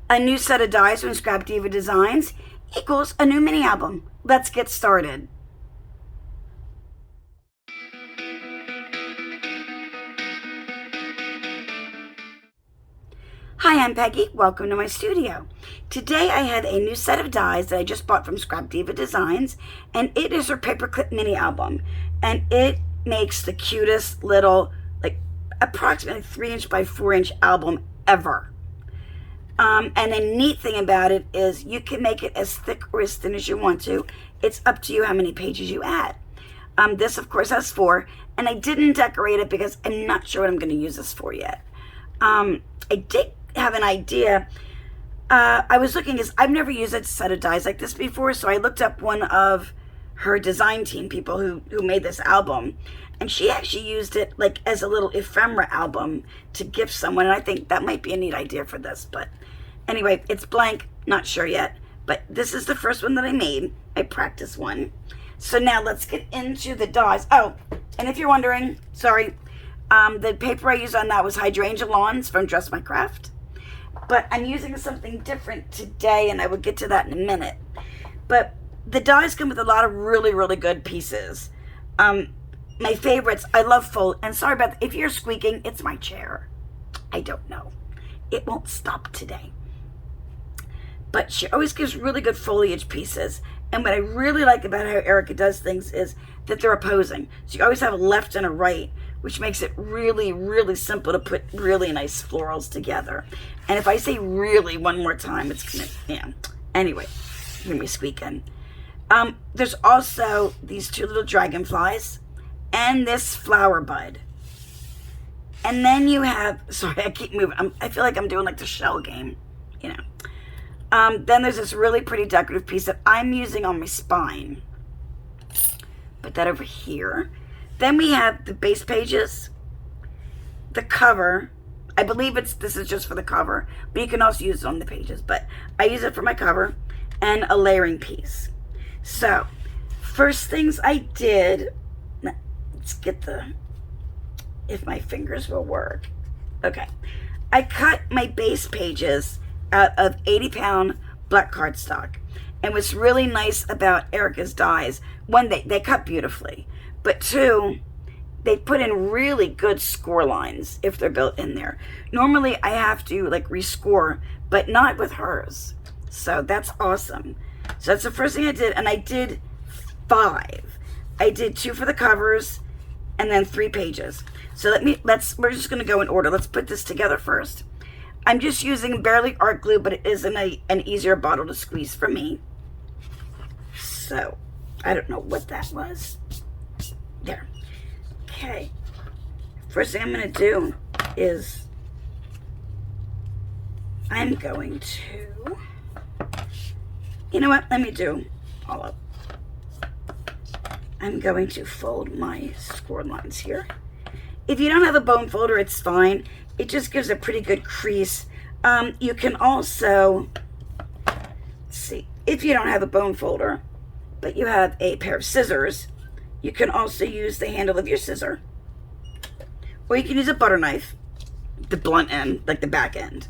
A new set of dies from Scrap Diva Designs equals a new mini album. Let's get started. Hi, I'm Peggy. Welcome to my studio. Today I have a new set of dies that I just bought from Scrap Diva Designs, and it is her Paperclip Mini Album. And it makes the cutest little, like, approximately 3" by 4" album ever. And the neat thing about it is you can make it as thick or as thin as you want to. It's up to you how many pages you add. This, of course, has 4, and I didn't decorate it because I'm not sure what I'm going to use this for yet. I did have an idea. I was looking, because I've never used a set of dies like this before, so I looked up one of her design team people who made this album, and she actually used it like as a little ephemera album to gift someone, and I think that might be a neat idea for this. But anyway, it's blank, not sure yet, but this is the first one that I made. I practiced one. So now let's get into the dies. Oh, and if you're wondering, sorry, the paper I used on that was Hydrangea Lawns from Dress My Craft. But I'm using something different today, and I will get to that in a minute. But the dies come with a lot of really, really good pieces. My favorites, I love fold, and sorry about that. If you're squeaking, it's my chair. I don't know. It won't stop today. But she always gives really good foliage pieces. And what I really like about how Erica does things is that they're opposing. So you always have a left and a right, which makes it really, really simple to put really nice florals together. And if I say really one more time, it's gonna, yeah. Anyway, hear me squeaking. There's also these 2 little dragonflies and this flower bud. And then you have, sorry, I keep moving. I feel like I'm doing like the shell game, you know. Then there's this really pretty decorative piece that I'm using on my spine. Put that over here. Then we have the base pages, the cover. I believe this is just for the cover, but you can also use it on the pages. But I use it for my cover, and a layering piece. So, first things I did, let's get if my fingers will work. Okay. I cut my base pages out of 80-pound black cardstock. And what's really nice about Erica's dies, one, they cut beautifully. But 2, they put in really good score lines if they're built in there. Normally I have to like rescore, but not with hers. So that's awesome. So that's the first thing I did, and I did 5. I did 2 for the covers, and then 3 pages. So we're just gonna go in order. Let's put this together first. I'm just using barely art glue, but it is an easier bottle to squeeze for me. So I don't know what that was. There. Okay. First thing I'm gonna do is I'm going to, you know what? Let me do all up. I'm going to fold my score lines here. If you don't have a bone folder, it's fine. It just gives a pretty good crease. You can also, let's see, if you don't have a bone folder, but you have a pair of scissors, you can also use the handle of your scissor. Or you can use a butter knife, the blunt end, like the back end.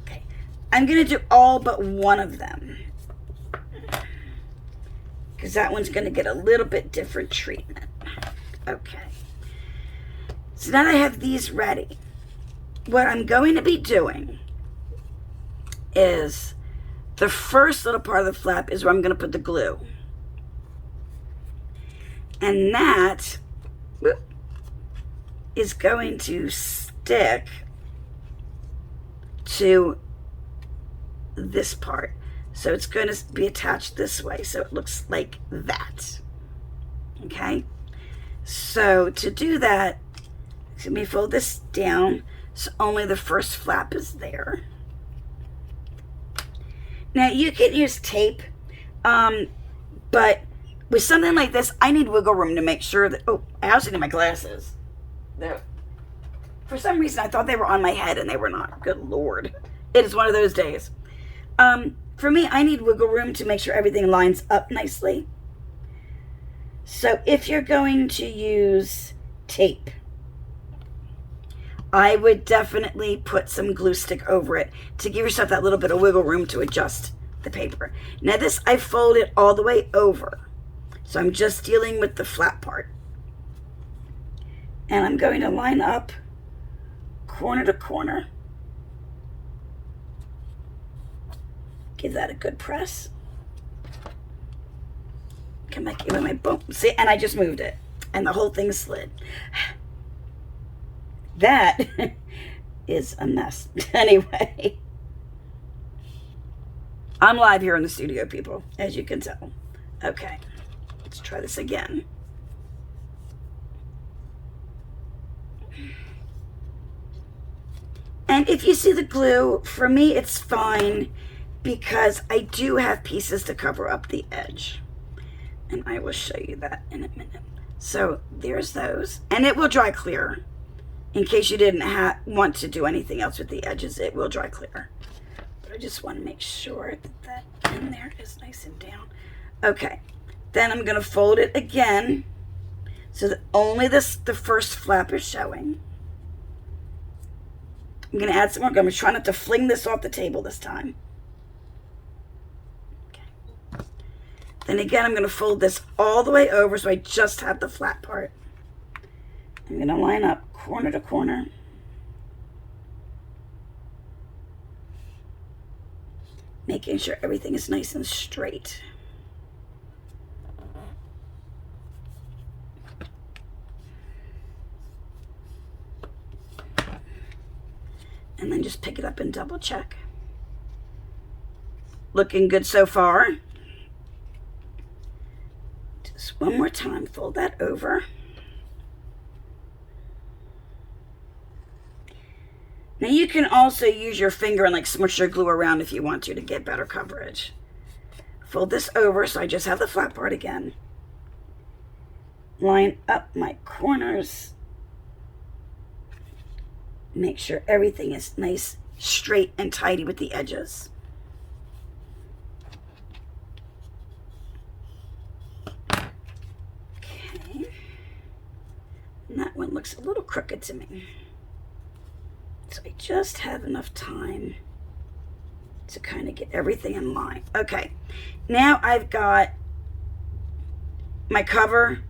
Okay, I'm gonna do all but one of them, because that one's gonna get a little bit different treatment. Okay, so now that I have these ready, what I'm going to be doing is the first little part of the flap is where I'm gonna put the glue. And that is going to stick to this part. So it's going to be attached this way. So it looks like that. Okay. So to do that, let me fold this down so only the first flap is there. Now you can use tape, but with something like this, I need wiggle room to make sure that, oh, I also need my glasses. There. For some reason, I thought they were on my head and they were not. Good Lord. It is one of those days. For me, I need wiggle room to make sure everything lines up nicely. So if you're going to use tape, I would definitely put some glue stick over it to give yourself that little bit of wiggle room to adjust the paper. Now this, I fold it all the way over. So I'm just dealing with the flat part. And I'm going to line up corner to corner. Give that a good press. Come back in with my boom. See, and I just moved it. And the whole thing slid. That is a mess. Anyway. I'm live here in the studio, people, as you can tell. Okay. Let's try this again. And if you see the glue, for me it's fine because I do have pieces to cover up the edge. And I will show you that in a minute. So there's those. And it will dry clear. In case you didn't want to do anything else with the edges, it will dry clear. But I just want to make sure that that in there is nice and down. Okay. Then I'm going to fold it again so that only the first flap is showing. I'm going to add some more. I'm going to try not to fling this off the table this time. Okay. Then again, I'm going to fold this all the way over so I just have the flat part. I'm going to line up corner to corner. Making sure everything is nice and straight. And then just pick it up and double check. Looking good so far. Just one more time, fold that over. Now you can also use your finger and like smush your glue around if you want to get better coverage. Fold this over so I just have the flat part again. Line up my corners. Make sure everything is nice, straight, and tidy with the edges. Okay. And that one looks a little crooked to me. So I just have enough time to kind of get everything in line. Okay. Now I've got my cover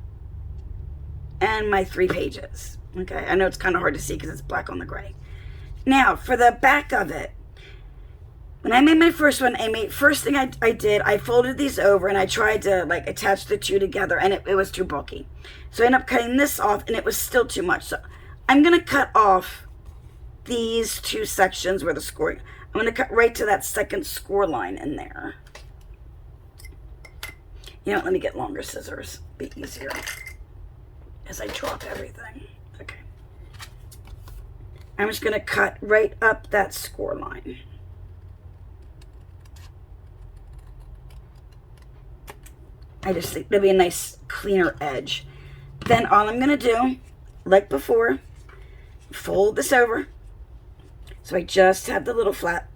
and my 3 pages. Okay, I know it's kind of hard to see because it's black on the gray. Now, for the back of it, when I made my first one, first thing I did, I folded these over and I tried to like attach the two together and it was too bulky. So I ended up cutting this off and it was still too much. So I'm going to cut off these 2 sections where the score, I'm going to cut right to that second score line in there. You know what, let me get longer scissors, be easier as I drop everything. Okay. I'm just going to cut right up that score line. I just think there'll be a nice cleaner edge. Then all I'm going to do, like before, fold this over. So I just have the little flap.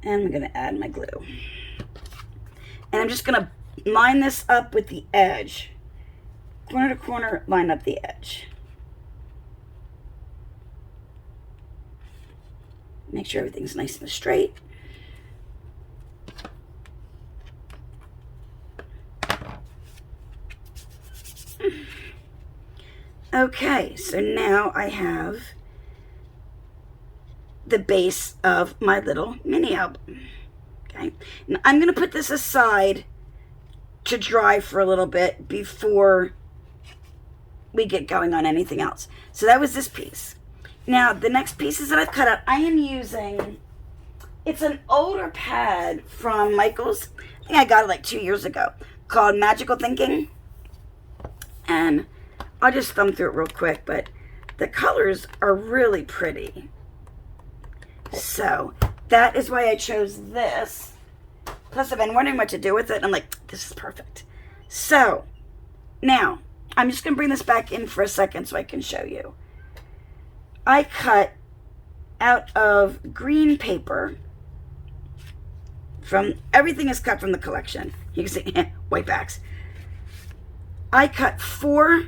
And I'm going to add my glue. And I'm just going to line this up with the edge. Corner to corner, line up the edge. Make sure everything's nice and straight. Okay, so now I have the base of my little mini album. Okay, now I'm going to put this aside to dry for a little bit before we get going on anything else. So that was this piece. Now, the next pieces that I've cut out, I am using, it's an older pad from Michael's. I think I got it like 2 years ago, called Magical Thinking. And I'll just thumb through it real quick, but the colors are really pretty. So that is why I chose this. Plus, I've been wondering what to do with it, and I'm like, this is perfect. So now I'm just going to bring this back in for a second so I can show you. I cut out of green paper from, everything is cut from the collection. You can see white backs. I cut 4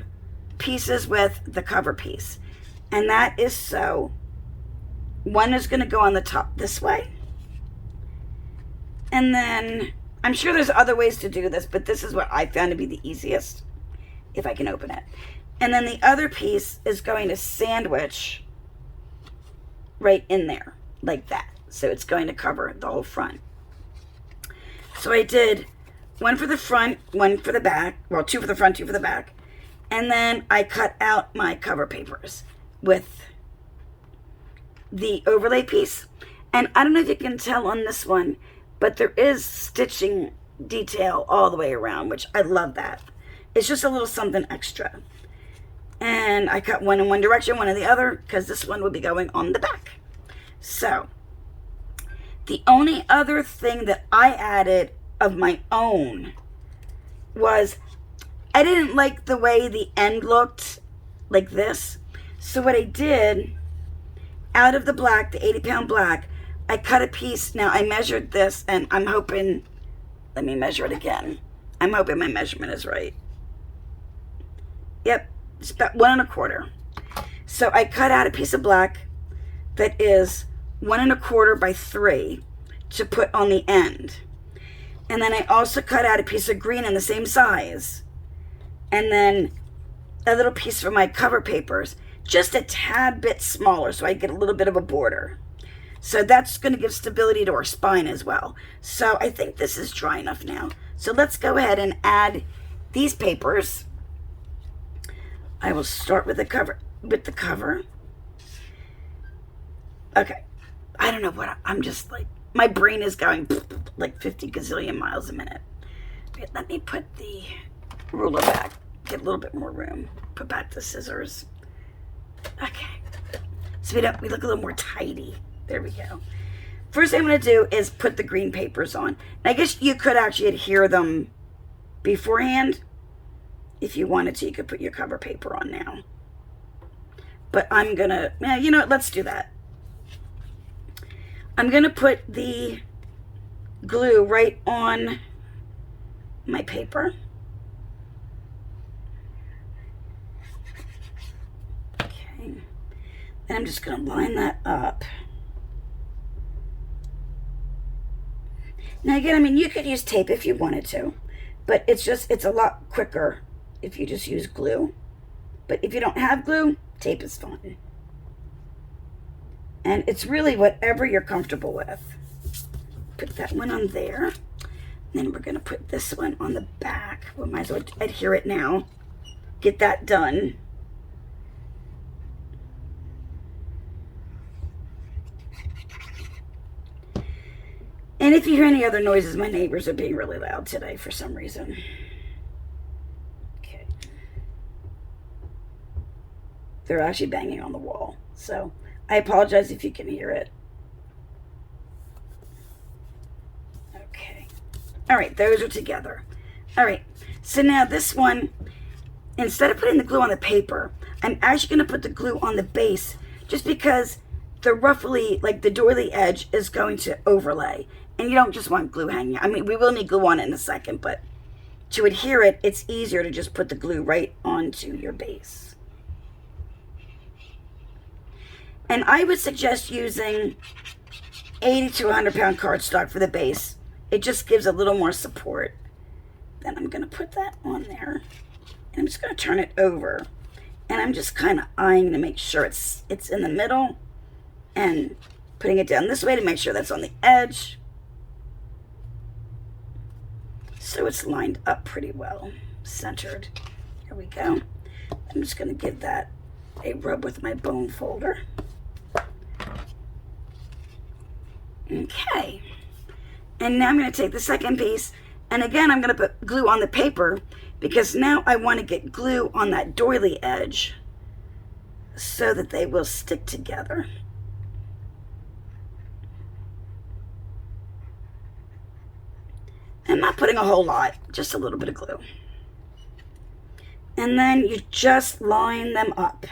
pieces with the cover piece. And that is so. One is going to go on the top this way. And then, I'm sure there's other ways to do this, but this is what I found to be the easiest, if I can open it. And then the other piece is going to sandwich right in there, like that. So it's going to cover the whole front. So I did one for the front, one for the back. Well, two for the front, two for the back. And then I cut out my cover papers with the overlay piece. And I don't know if you can tell on this one, but there is stitching detail all the way around, which I love that. It's just a little something extra. And I cut one in one direction, one in the other, because this one will be going on the back. So, the only other thing that I added of my own was, I didn't like the way the end looked like this. So what I did, out of the black, the 80-pound black, I cut a piece. Now I measured this, and I'm hoping, let me measure it again. I'm hoping my measurement is right. Yep, it's about 1 1/4. So I cut out a piece of black that is 1 1/4 by 3 to put on the end. And then I also cut out a piece of green in the same size. And then a little piece for my cover papers, just a tad bit smaller so I get a little bit of a border. So that's going to give stability to our spine as well. So I think this is dry enough now. So let's go ahead and add these papers. I will start with the cover. Okay. I don't know what I'm just like, my brain is going like 50 gazillion miles a minute. Wait, let me put the ruler back. Get a little bit more room. Put back the scissors. Okay. So we look a little more tidy. There we go. First thing I'm going to do is put the green papers on. And I guess you could actually adhere them beforehand. If you wanted to, you could put your cover paper on now. But I'm going to, you know what, let's do that. I'm going to put the glue right on my paper. Okay. And I'm just going to line that up. Now again, I mean, you could use tape if you wanted to, but it's a lot quicker if you just use glue. But if you don't have glue, tape is fine. And it's really whatever you're comfortable with. Put that one on there. And then we're going to put this one on the back. We might as well adhere it now. Get that done. And if you hear any other noises, my neighbors are being really loud today for some reason. Okay. They're actually banging on the wall. So I apologize if you can hear it. Okay. All right, those are together. All right. So now this one, instead of putting the glue on the paper, I'm actually going to put the glue on the base just because the roughly, like the doily edge is going to overlay. And you don't just want glue hanging. I mean, we will need glue on it in a second, but to adhere it, it's easier to just put the glue right onto your base. And I would suggest using 80 to 100-pound cardstock for the base. It just gives a little more support. Then I'm going to put that on there. And I'm just going to turn it over. And I'm just kind of eyeing to make sure it's in the middle. And putting it down this way to make sure that's on the edge. So it's lined up pretty well, centered. Here we go. I'm just going to give that a rub with my bone folder. Okay. And now I'm going to take the second piece, and again I'm going to put glue on the paper because now I want to get glue on that doily edge so that they will stick together. I'm not putting a whole lot, just a little bit of glue. And then you just line them up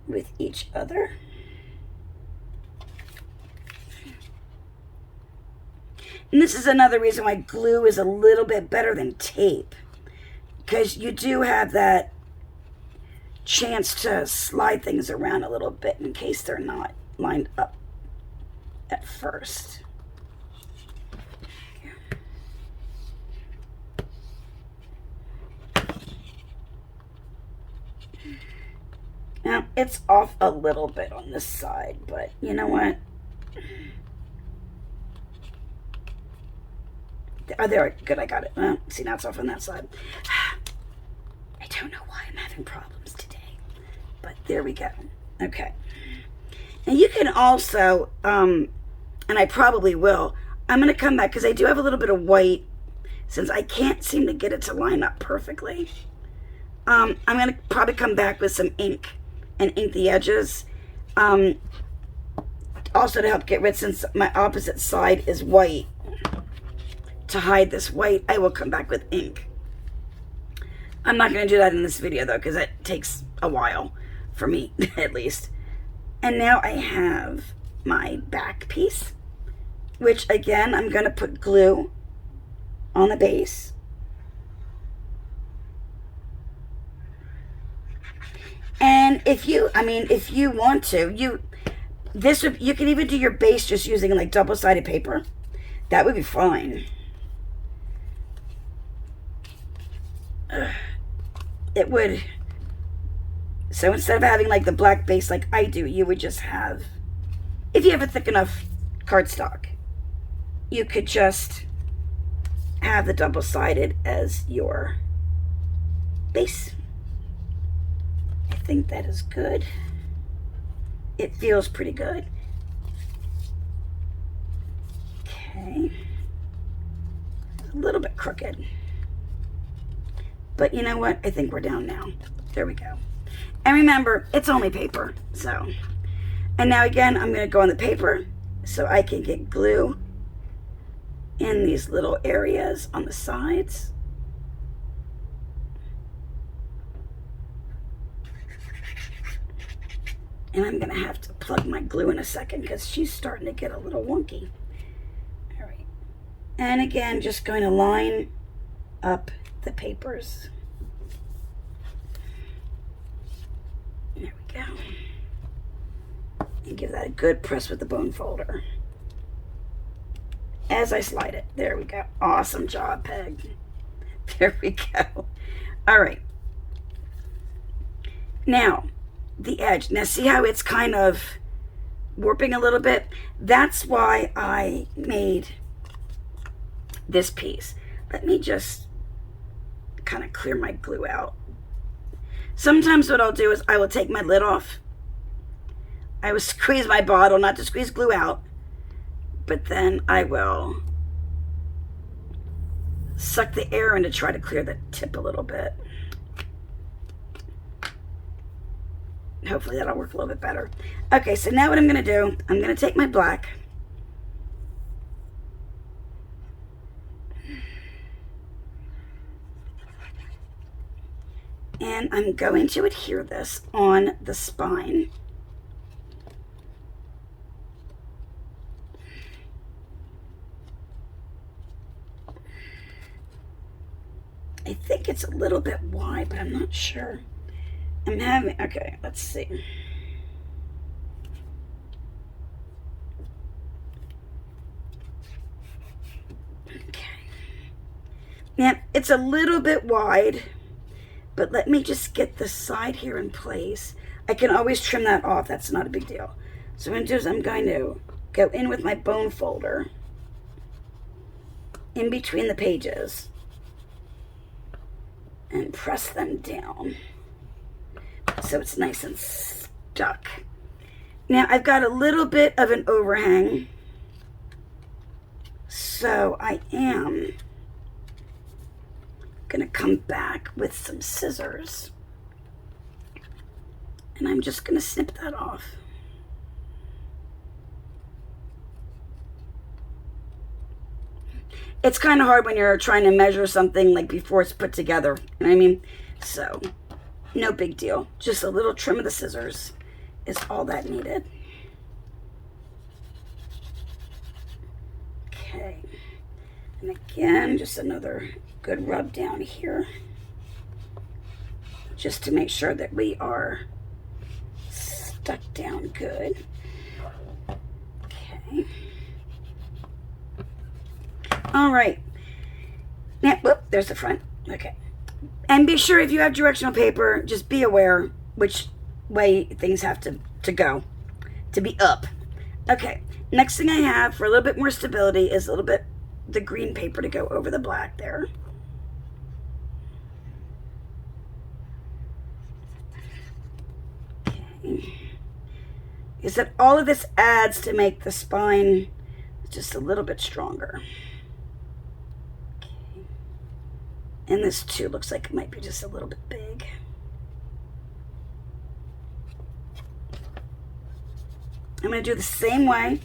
with each other. And this is another reason why glue is a little bit better than tape. because you do have that chance to slide things around a little bit in case they're not lined up at first. Now, it's off a little bit on this side, but you know what? Oh, there, good, I got it. See, now it's off on that side. I don't know why I'm having problems today, but there we go. Okay. And you can also, and I probably will, I'm going to come back because I do have a little bit of white since I can't seem to get it to line up perfectly. I'm going to probably come back with some ink and ink the edges. Also to help get rid, since my opposite side is white, to hide this white, I will come back with ink. I'm not going to do that in this video though, because it takes a while for me, at least. And now I have my back piece, which again, I'm going to put glue on the base. And if you want to, you can even do your base just using like double-sided paper. That would be fine. It would. So instead of having like the black base like I do, you would just have, if you have a thick enough cardstock, you could just have the double-sided as your base. I think that is good. It feels pretty good. Okay. A little bit crooked. But you know what? I think we're down now. There we go. And remember, it's only paper. So, and now again, I'm going to go on the paper so I can get glue in these little areas on the sides. And I'm going to have to plug my glue in a second because she's starting to get a little wonky. All right. And again, just going to line up the papers. There we go. And give that a good press with the bone folder. As I slide it. There we go. Awesome job, Peg. There we go. All right. Now, the edge. Now see how it's kind of warping a little bit? That's why I made this piece. Let me just kind of clear my glue out. Sometimes what I'll do is I will take my lid off. I will squeeze my bottle, not to squeeze glue out, but then I will suck the air in to try to clear the tip a little bit. Hopefully that'll work a little bit better. Okay, so now what I'm going to do, I'm going to take my black. And I'm going to adhere this on the spine. I think it's a little bit wide, but I'm not sure. Okay, let's see. Okay. Now, it's a little bit wide, but let me just get the side here in place. I can always trim that off. That's not a big deal. So what I'm going to do is I'm going to go in with my bone folder in between the pages and press them down so it's nice and stuck. Now I've got a little bit of an overhang, so I am going to come back with some scissors and I'm just going to snip that off. It's kind of hard when you're trying to measure something like before it's put together, you know what I mean? So, no big deal. Just a little trim of the scissors is all that needed. Okay. And again, just another good rub down here. just to make sure that we are stuck down good. Okay. All right. Now, whoop, there's the front. Okay. And be sure if you have directional paper, just be aware which way things have to go, to be up. Okay. Next thing I have for a little bit more stability is a little bit the green paper to go over the black there. Okay. Is that all of this adds to make the spine just a little bit stronger. Okay. And this too looks like it might be just a little bit big. I'm going to do the same way.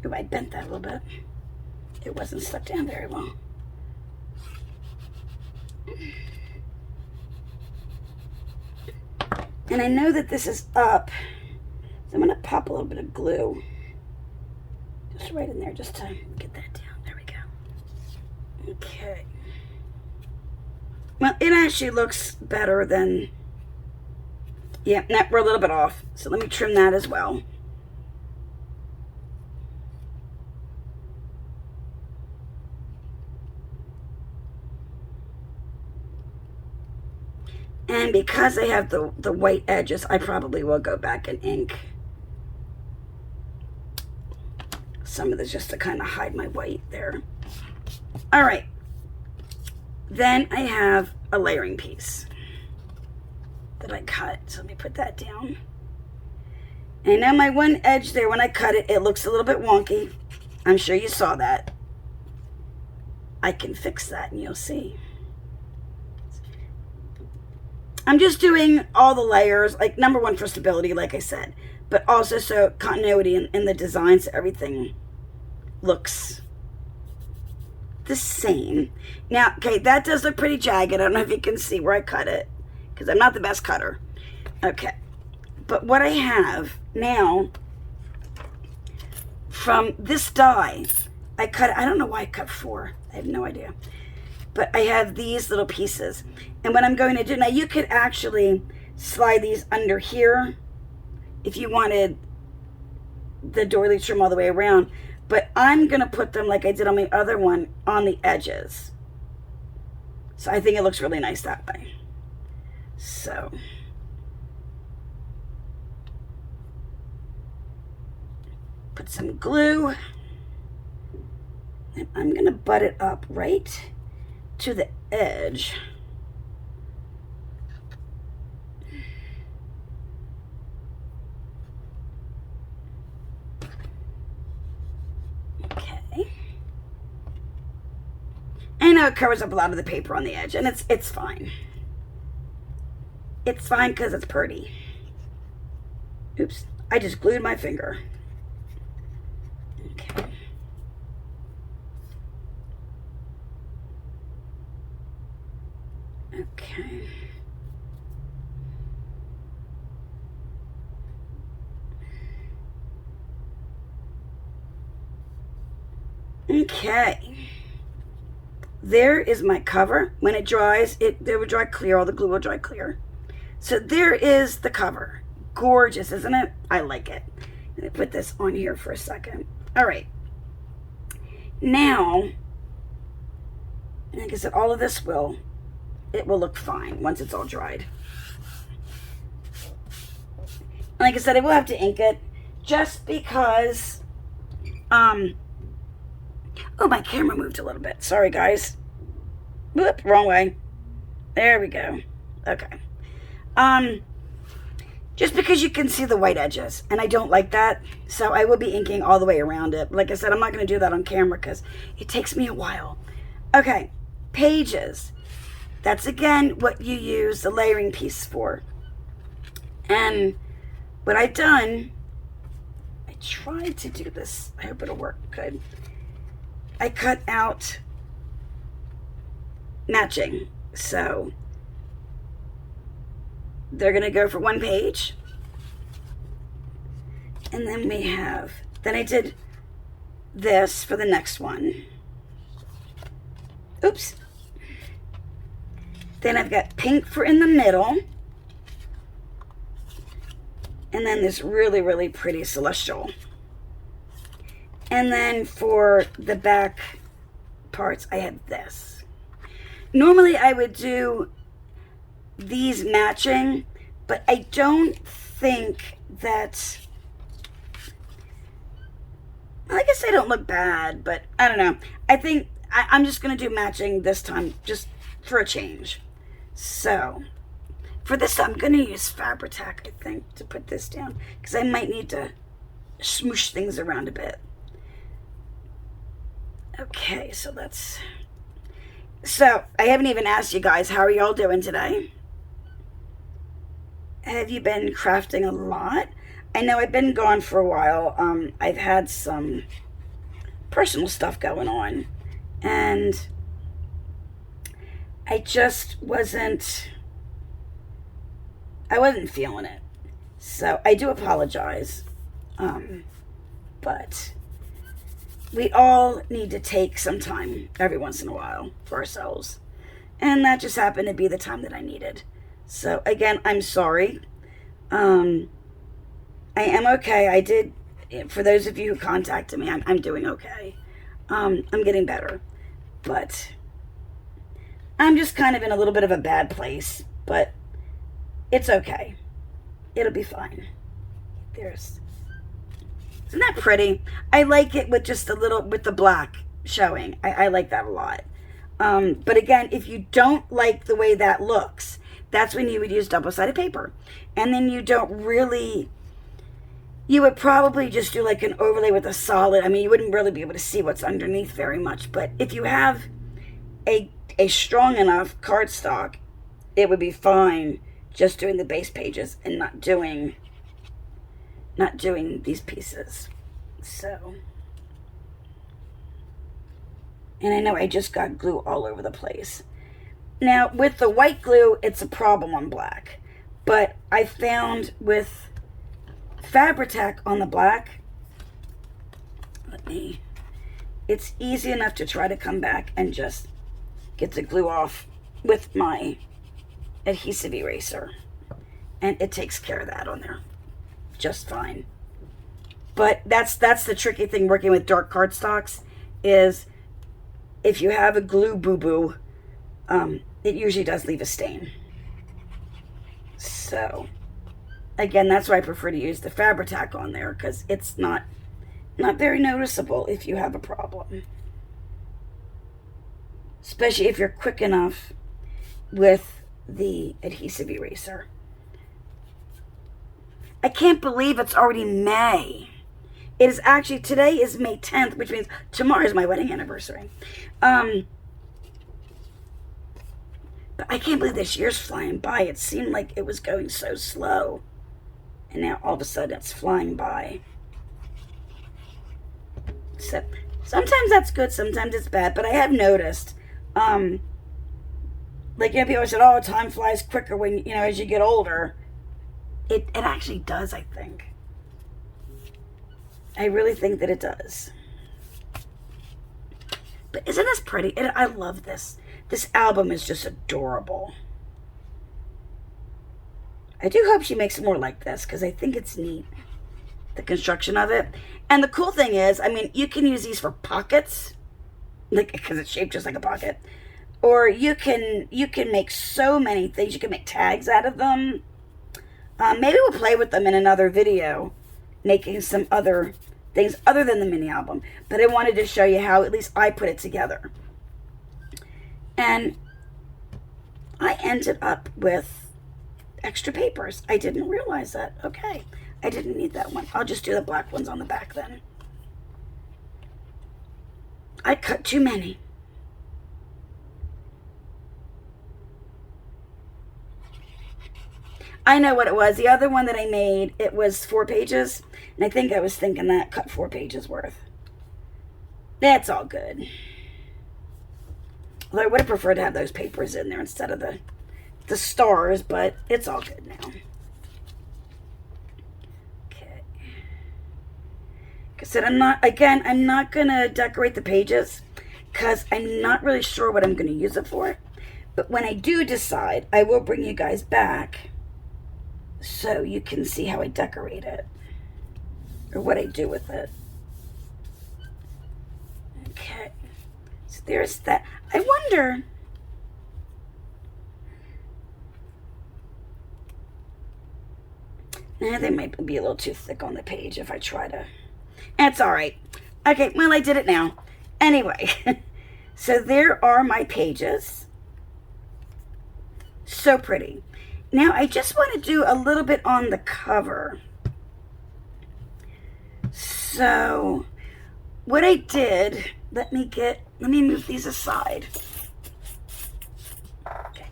Oh, I bent that a little bit. It wasn't stuck down very well. And I know that this is up, so I'm going to pop a little bit of glue just right in there just to get that down. There we go. Okay. Well, it actually looks better than... Yeah, no, we're a little bit off, so let me trim that as well. And because I have the white edges, I probably will go back and ink some of this just to kind of hide my white there. All right. Then I have a layering piece that I cut. So let me put that down. And now my one edge there, when I cut it, it looks a little bit wonky. I'm sure you saw that. I can fix that and you'll see. I'm just doing all the layers, like number one for stability, like I said, but also so continuity in the design, so everything looks the same. Now, okay, that does look pretty jagged. I don't know if you can see where I cut it, because I'm not the best cutter. Okay, but what I have now, from this die, I cut, I don't know why I cut 4. I have no idea. But I have these little pieces. And what I'm going to do, now you could actually slide these under here if you wanted the doily trim all the way around. But I'm going to put them like I did on my other one on the edges. So I think it looks really nice that way. So put some glue. And I'm going to butt it up right to the edge. Okay. I know it covers up a lot of the paper on the edge, and it's fine. It's fine because it's pretty. Oops, I just glued my finger. Okay. Okay. Okay. There is my cover. When it dries, it will dry clear. All the glue will dry clear. So there is the cover. Gorgeous, isn't it? I like it. Let me put this on here for a second. All right. Now, like I said, all of this it will look fine once it's all dried. Like I said, I will have to ink it just because, oh, my camera moved a little bit. Sorry, guys. Whoop, wrong way. There we go. Okay. Just because you can see the white edges, and I don't like that, so I will be inking all the way around it. Like I said, I'm not going to do that on camera because it takes me a while. Okay, pages. That's, again, what you use the layering piece for. And what I've done, I tried to do this. I hope it'll work good. I cut out matching. So they're going to go for one page. And then then I did this for the next one. Oops. Then I've got pink for in the middle. And then this really, really pretty celestial. And then for the back parts, I have this. Normally I would do these matching, but I don't think that, I guess they don't look bad, but I don't know. I think I'm just going to do matching this time, just for a change. So, for this, I'm going to use Fabri-Tac, I think, to put this down, because I might need to smoosh things around a bit. Okay, so I haven't even asked you guys, how are y'all doing today? Have you been crafting a lot? I know I've been gone for a while. I've had some personal stuff going on, and I just wasn't feeling it. So I do apologize. But we all need to take some time every once in a while for ourselves. And that just happened to be the time that I needed. So again, I'm sorry. I am okay. I did, for those of you who contacted me, I'm doing okay. I'm getting better. But I'm just kind of in a little bit of a bad place. But it's okay. It'll be fine. Isn't that pretty? I like it with just a little, with the black showing. I like that a lot. But again, if you don't like the way that looks, that's when you would use double-sided paper. And then you don't really, you would probably just do like an overlay with a solid. I mean, you wouldn't really be able to see what's underneath very much. But if you have a strong enough cardstock, it would be fine just doing the base pages and not doing these pieces. So, and I know I just got glue all over the place. Now, with the white glue, it's a problem on black. But I found with Fabri-Tac on the black, it's easy enough to try to come back and just get the glue off with my adhesive eraser. And it takes care of that on there just fine. But that's the tricky thing working with dark cardstocks, is if you have a glue boo-boo, it usually does leave a stain. So, again, that's why I prefer to use the Fabri-Tac on there, because it's not very noticeable if you have a problem. Especially if you're quick enough with the adhesive eraser. I can't believe it's already May. It is actually, today is May 10th, which means tomorrow is my wedding anniversary. But I can't believe this year's flying by. It seemed like it was going so slow. And now all of a sudden it's flying by. So sometimes that's good, sometimes it's bad. But I have noticed, like, people always said, oh, time flies quicker when, as you get older. It actually does, I think. I really think that it does. But isn't this pretty? I love this. This album is just adorable. I do hope she makes more like this, because I think it's neat, the construction of it. And the cool thing is, I mean, you can use these for pockets, like, because it's shaped just like a pocket. Or you can make so many things. You can make tags out of them. Maybe we'll play with them in another video, making some other things other than the mini album. But I wanted to show you how at least I put it together. And I ended up with extra papers. I didn't realize that. Okay, I didn't need that one. I'll just do the black ones on the back then. I cut too many. I know what it was. The other one that I made, it was 4 pages. And I think I was thinking that cut 4 pages worth. That's all good. Although I would have preferred to have those papers in there instead of the stars, but it's all good now. Okay. Like I said, I'm not going to decorate the pages because I'm not really sure what I'm going to use it for. But when I do decide, I will bring you guys back so you can see how I decorate it or what I do with it. Okay, so there's that. I wonder, they might be a little too thick on the page if I try to. That's all right. Okay, well, I did it now. Anyway, so there are my pages. So pretty. Now, I just want to do a little bit on the cover. So, what I did, let me move these aside. Okay.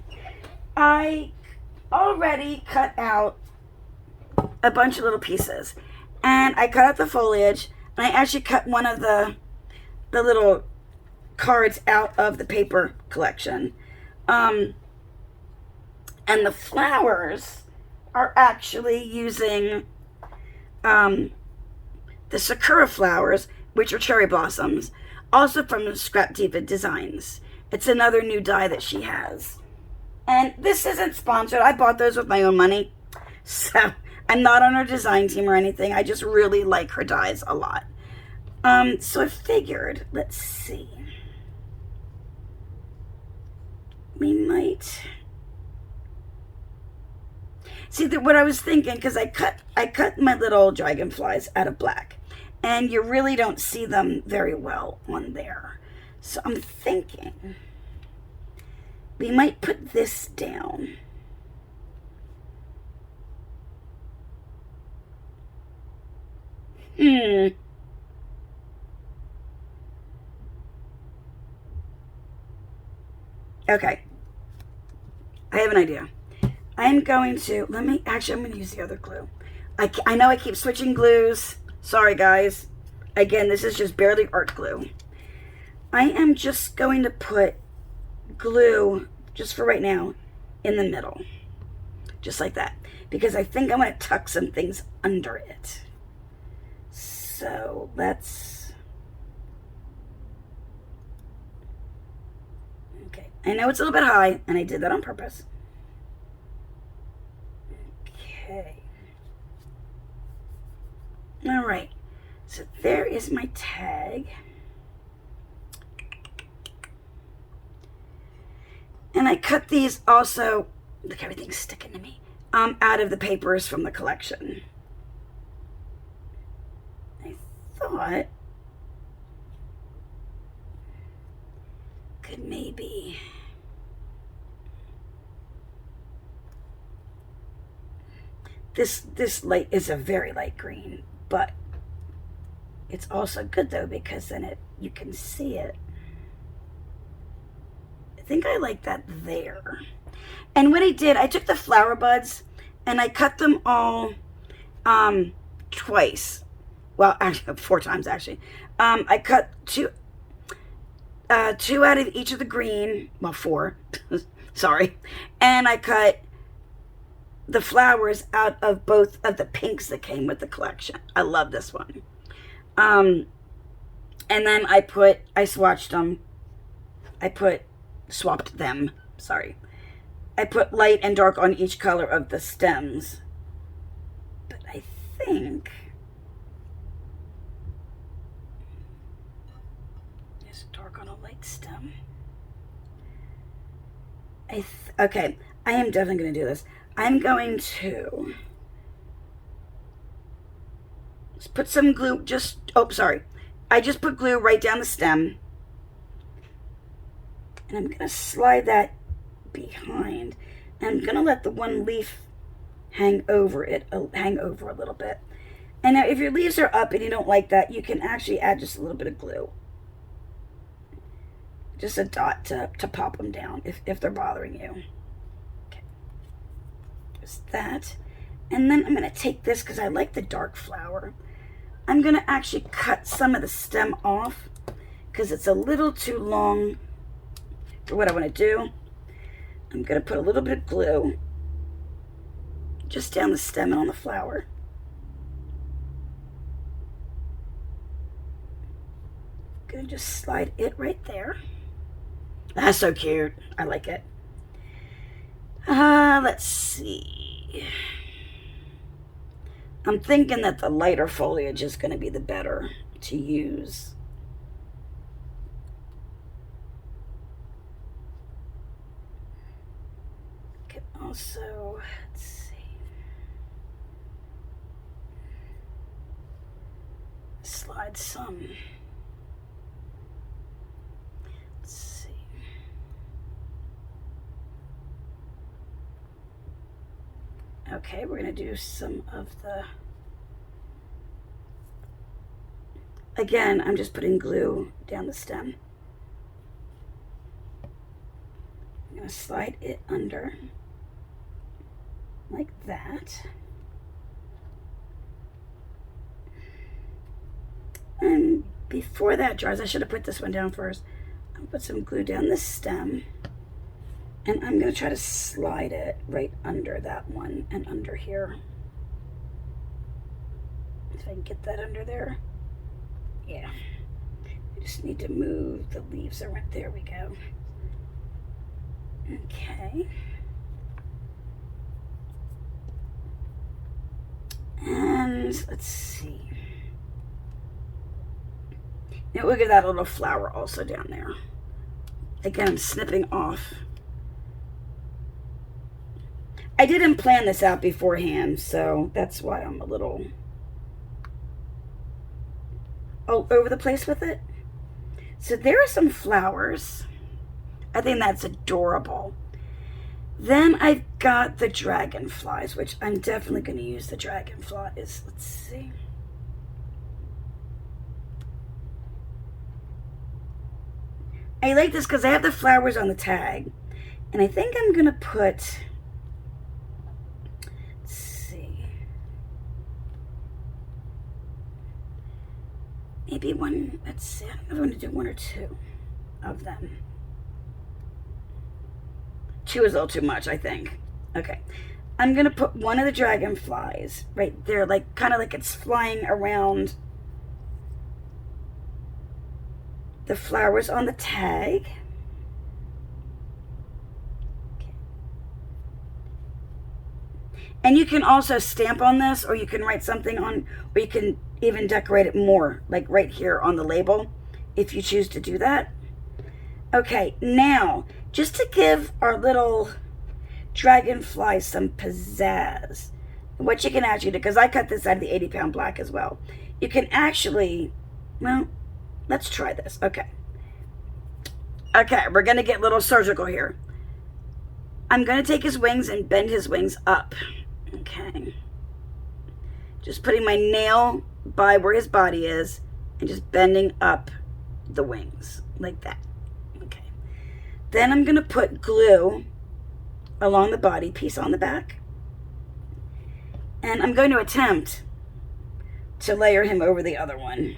I already cut out a bunch of little pieces. And I cut out the foliage, and I actually cut one of the little cards out of the paper collection. And the flowers are actually using the Sakura Flowers, which are cherry blossoms, also from Scrap Diva Designs. It's another new die that she has. And this isn't sponsored. I bought those with my own money. So I'm not on her design team or anything. I just really like her dies a lot. So I figured, let's see. We might see that what I was thinking, because I cut my little dragonflies out of black, and you really don't see them very well on there. So I'm thinking we might put this down. Okay. I have an idea. I'm going to, I'm going to use the other glue. I know I keep switching glues. Sorry, guys. Again, this is just barely art glue. I am just going to put glue, just for right now, in the middle. Just like that. Because I think I'm going to tuck some things under it. So, let's... Okay. I know it's a little bit high, and I did that on purpose. Okay. All right. So there is my tag. And I cut these also, look, everything's sticking to me, out of the papers from the collection. I thought could maybe this light is a very light green, but it's also good though because then you can see it. I think I like that there. And what I did, I took the flower buds and I cut them all twice. Well, actually 4 times actually. I cut two out of each of the green, well 4, sorry. And I cut the flowers out of both of the pinks that came with the collection. I love this one. And then I swatched them. Swapped them, sorry. I put light and dark on each color of the stems. But I think there's dark on a light stem. Okay, I am definitely going to do this. I'm going to just put some glue, I just put glue right down the stem. And I'm going to slide that behind. And I'm going to let the one leaf hang over a little bit. And now if your leaves are up and you don't like that, you can actually add just a little bit of glue. Just a dot to pop them down if they're bothering you. Okay. Just that. And then I'm going to take this because I like the dark flower. I'm going to actually cut some of the stem off because it's a little too long for what I want to do. I'm going to put a little bit of glue just down the stem and on the flower. I'm going to just slide it right there. That's so cute. I like it. Let's see. I'm thinking that the lighter foliage is going to be the better to use. Could also, let's see, slide some. Let's see. Okay, we're going to do some of the, again, I'm just putting glue down the stem. I'm going to slide it under like that. And before that dries, I should have put this one down first. I'll put some glue down the stem. And I'm going to try to slide it right under that one and under here. If I can get that under there. Yeah. I just need to move the leaves around. There we go. Okay. And let's see. Now look at that little flower also down there. Again, I'm snipping off. I didn't plan this out beforehand, so that's why I'm a little all over the place with it. So there are some flowers. I think that's adorable. Then I've got the dragonflies, which I'm definitely going to use the dragonflies. Let's see. I like this because I have the flowers on the tag. And I think I'm going to put, let's see, maybe one, let's see, I'm going to do one or two of them. Two is a little too much, I think. Okay. I'm going to put one of the dragonflies right there, like kind of like it's flying around the flowers on the tag. Okay. And you can also stamp on this, or you can write something on, or you can even decorate it more, like right here on the label, if you choose to do that. Okay, now, just to give our little dragonfly some pizzazz, what you can actually do, because I cut this out of the 80-pound black as well, you can actually, well, let's try this. Okay, we're going to get a little surgical here. I'm going to take his wings and bend his wings up. Okay, just putting my nail by where his body is and just bending up the wings like that. Then I'm going to put glue along the body piece on the back. And I'm going to attempt to layer him over the other one.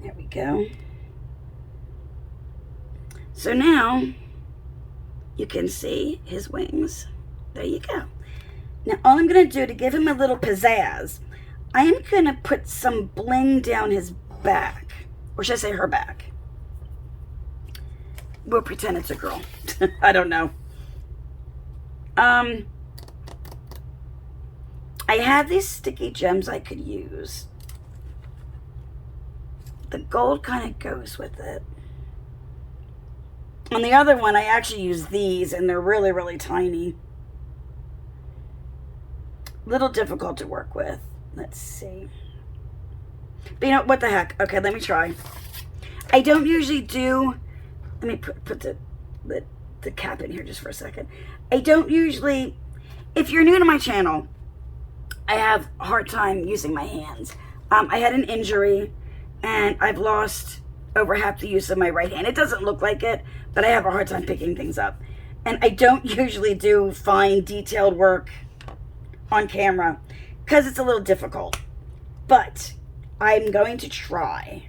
There we go. So now you can see his wings. There you go. Now all I'm going to do to give him a little pizzazz, I am going to put some bling down his back. Or should I say her back? We'll pretend it's a girl. I don't know. I have these sticky gems I could use. The gold kind of goes with it. On the other one, I actually use these, and they're really, really tiny. Little difficult to work with. Let's see. But you know, what the heck? Okay, let me try. I don't usually do, let me put the cap in here just for a second. I don't usually, if you're new to my channel, I have a hard time using my hands. I had an injury, and I've lost over half the use of my right hand. It doesn't look like it, but I have a hard time picking things up. And I don't usually do fine, detailed work on camera because it's a little difficult. But I'm going to try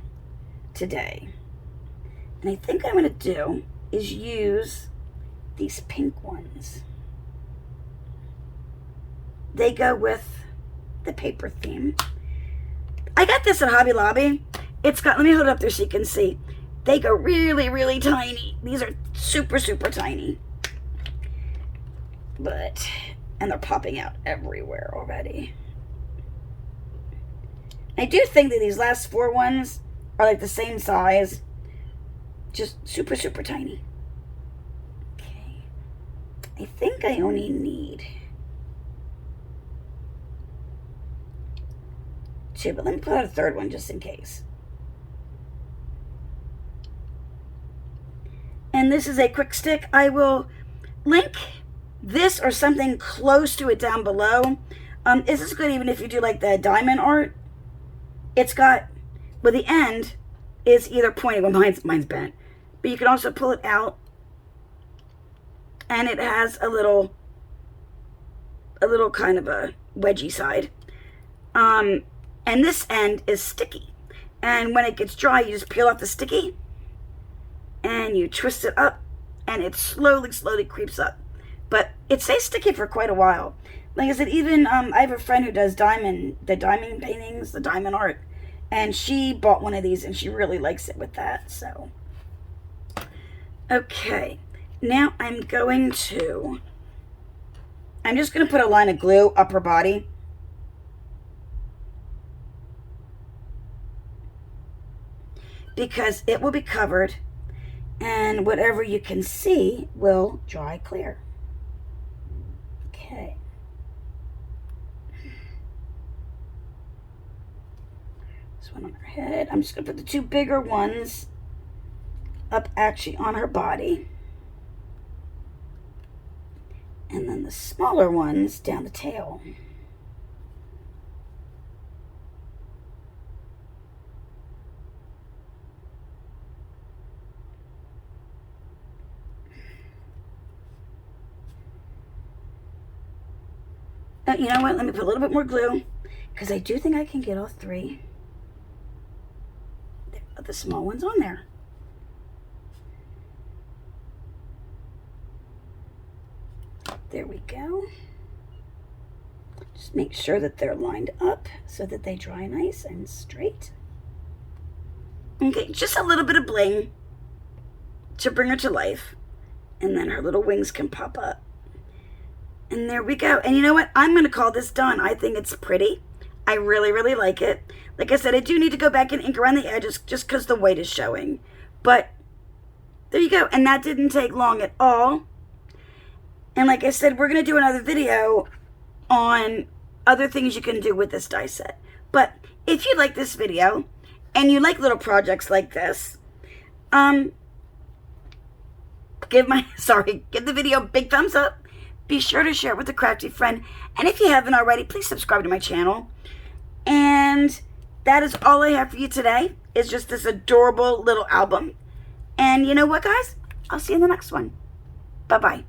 today. And I think what I'm going to do is use these pink ones. they go with the paper theme. I got this at Hobby Lobby. It's got, let me hold it up there so you can see. They go really, really tiny. These are super, super tiny. But, and they're popping out everywhere already. I do think that these last 4 ones are like the same size. Just super, super tiny. Okay. I think I only need 2, but let me put out a 3rd one just in case. And this is a quick stick. I will link this or something close to it down below. This is good even if you do like the diamond art. It's got, well, the end is either pointing, well, mine's bent, but you can also pull it out, and it has a little kind of a wedgy side. And this end is sticky, and when it gets dry, you just peel off the sticky, and you twist it up, and it slowly creeps up. But it stays sticky for quite a while. Like I said, even I have a friend who does diamond paintings, the diamond art, and she bought one of these and she really likes it with that. So, okay, now I'm just going to put a line of glue up her body. Because it will be covered and whatever you can see will dry clear. Okay. This one on her head. I'm just going to put the 2 bigger ones up actually on her body. And then the smaller ones down the tail. You know what? Let me put a little bit more glue because I do think I can get all 3 of the small ones on there. There we go. Just make sure that they're lined up so that they dry nice and straight. Okay, just a little bit of bling to bring her to life. And then her little wings can pop up. And there we go. And you know what? I'm going to call this done. I think it's pretty. I really, really like it. Like I said, I do need to go back and ink around the edges just because the weight is showing. But there you go. And that didn't take long at all. And like I said, we're going to do another video on other things you can do with this die set. But if you like this video and you like little projects like this, give the video a big thumbs up. Be sure to share it with a crafty friend. And if you haven't already, please subscribe to my channel. And that is all I have for you today. It's just this adorable little album. And you know what, guys? I'll see you in the next one. Bye-bye.